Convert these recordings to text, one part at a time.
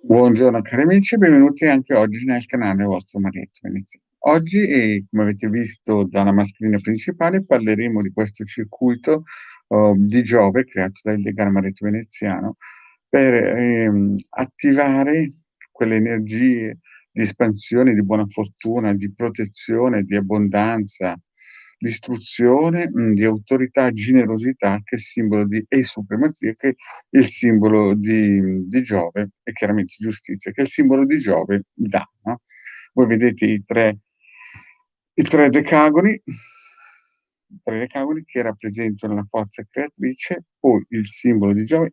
Buongiorno cari amici, benvenuti anche oggi nel canale vostro Marietto Venezia. Oggi, come avete visto dalla mascherina principale, parleremo di questo circuito, di Giove creato dal Legame Marietto Veneziano per, attivare quelle energie di espansione, di buona fortuna, di protezione, di abbondanza, di istruzione, di autorità, generosità che è il simbolo e supremazia che il simbolo di Giove e chiaramente giustizia, che il simbolo di Giove dà, no, voi vedete i 3 decagoni che rappresentano la forza creatrice, poi il simbolo di Giove,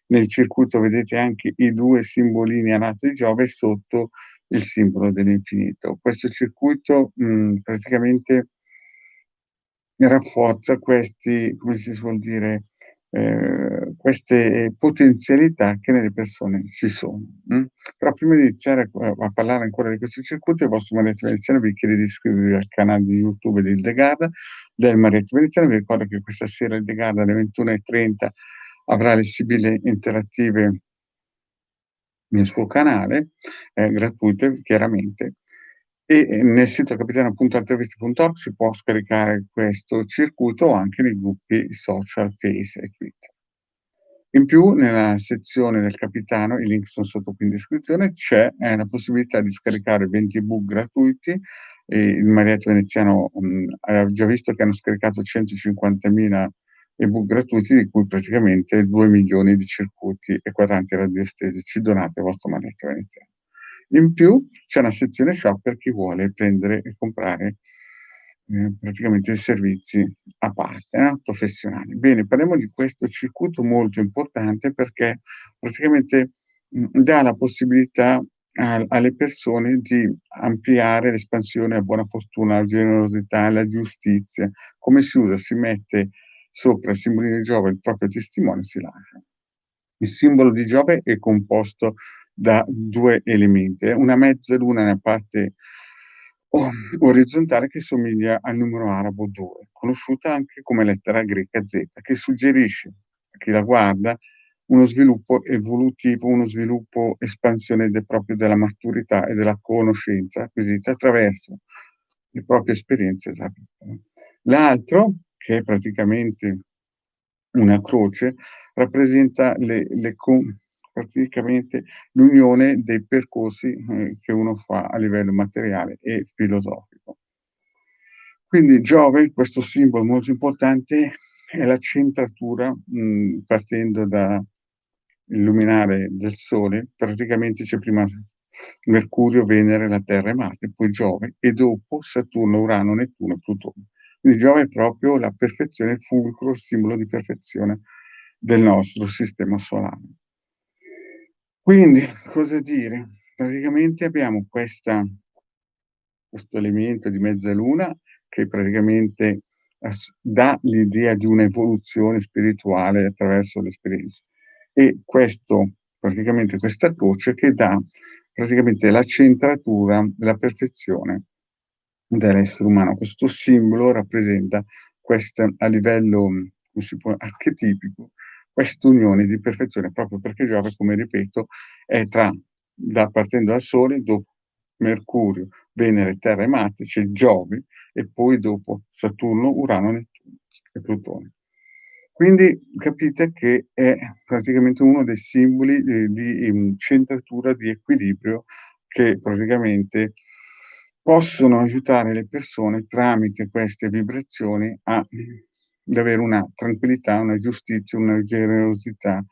nel circuito vedete anche i 2 simbolini a lato di Giove e sotto il simbolo dell'infinito. Questo circuito, praticamente rafforza questi, come si suol dire, queste potenzialità che nelle persone ci sono, Però prima di iniziare a parlare ancora di questo circuito, il vostro Marietto Veneziano vi chiede di iscrivervi al canale di YouTube di Ildegarda, del Marietto Veneziano. Vi ricordo che questa sera Ildegarda alle 21:30 avrà le sibille interattive nel suo canale, gratuite chiaramente, e nel sito capitano.altaviste.org si può scaricare questo circuito o anche nei gruppi social Face e Twitter. In più nella sezione del capitano, i link son sotto qui in descrizione, c'è, la possibilità di scaricare 20 ebook gratuiti. Il Marietto Veneziano, ha già visto che hanno scaricato 150.000 ebook gratuiti, di cui praticamente 2.000.000 di circuiti e quadranti radiostesici donati al vostro Marietto Veneziano. In più c'è una sezione shop per chi vuole prendere e comprare, praticamente servizi a parte, professionali. Bene, parliamo di questo circuito molto importante perché praticamente, dà la possibilità alle persone di ampliare l'espansione, la buona fortuna, la generosità, la giustizia. Come si usa? Si mette sopra il simbolino di Giove il proprio testimone e si lascia. Il simbolo di Giove è composto da 2 elementi, una mezzaluna nella parte o orizzontale che somiglia al numero arabo 2, conosciuta anche come lettera greca Z, che suggerisce a chi la guarda uno sviluppo evolutivo, uno sviluppo espansione proprio della maturità e della conoscenza acquisita attraverso le proprie esperienze della vita. L'altro, che è praticamente una croce, rappresenta praticamente l'unione dei percorsi, che uno fa a livello materiale e filosofico. Quindi Giove, questo simbolo molto importante, è la centratura, partendo da il luminare del Sole, praticamente c'è prima Mercurio, Venere, la Terra e Marte, poi Giove e dopo Saturno, Urano, Nettuno e Plutone. Quindi Giove è proprio la perfezione, il fulcro, il simbolo di perfezione del nostro sistema solare. Quindi cosa dire? Praticamente abbiamo questo elemento di mezzaluna che praticamente dà l'idea di un'evoluzione spirituale attraverso l'esperienza. E praticamente questa croce che dà praticamente la centratura, la perfezione dell'essere umano. Questo simbolo rappresenta questa a livello, come si può archetipico, quest'unione di perfezione, proprio perché Giove, come ripeto, è partendo dal Sole, dopo Mercurio, Venere, Terra e Marte, c'è Giove e poi dopo Saturno, Urano, Nettuno e Plutone. Quindi capite che è praticamente uno dei simboli, di centratura, di equilibrio che praticamente possono aiutare le persone tramite queste vibrazioni ad avere una tranquillità, una giustizia, una generosità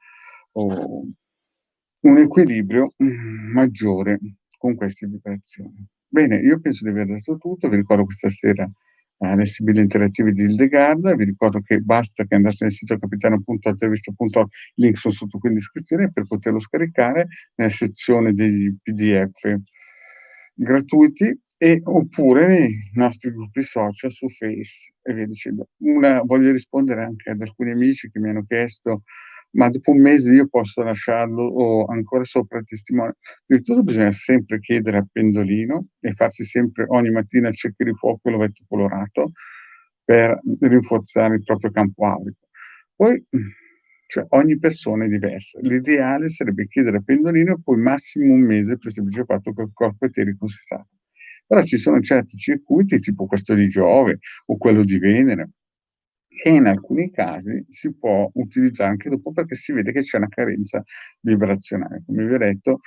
o un equilibrio, maggiore con queste vibrazioni. Bene, io penso di aver detto tutto. Vi ricordo questa sera, le sibille interattive di Hildegarda. Vi ricordo che basta che andate nel sito capitano.altavista.org, i link sono sotto qui in descrizione per poterlo scaricare nella sezione dei PDF gratuiti oppure nei nostri gruppi social su Face e via dicendo. Voglio rispondere anche ad alcuni amici che mi hanno chiesto: "Ma dopo un mese io posso lasciarlo o ancora sopra il testimone?" Prima di tutto bisogna sempre chiedere a pendolino e farsi sempre ogni mattina il cerchio di fuoco e l'ovetto colorato per rinforzare il proprio campo aurico. Poi Cioè ogni persona è diversa. L'ideale sarebbe chiedere a pendolino e poi massimo 1 mese per il semplice fatto che il corpo eterico si sa. Però ci sono certi circuiti, tipo questo di Giove o quello di Venere, che in alcuni casi si può utilizzare anche dopo perché si vede che c'è una carenza vibrazionale. Come vi ho detto,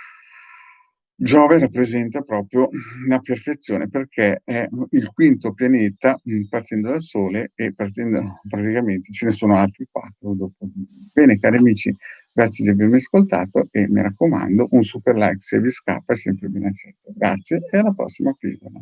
Giove rappresenta proprio la perfezione perché è il quinto pianeta, partendo dal Sole e partendo praticamente ce ne sono altri 4 dopo. Bene cari amici, grazie di avermi ascoltato e mi raccomando un super like se vi scappa è sempre ben accetto. Grazie e alla prossima pillola.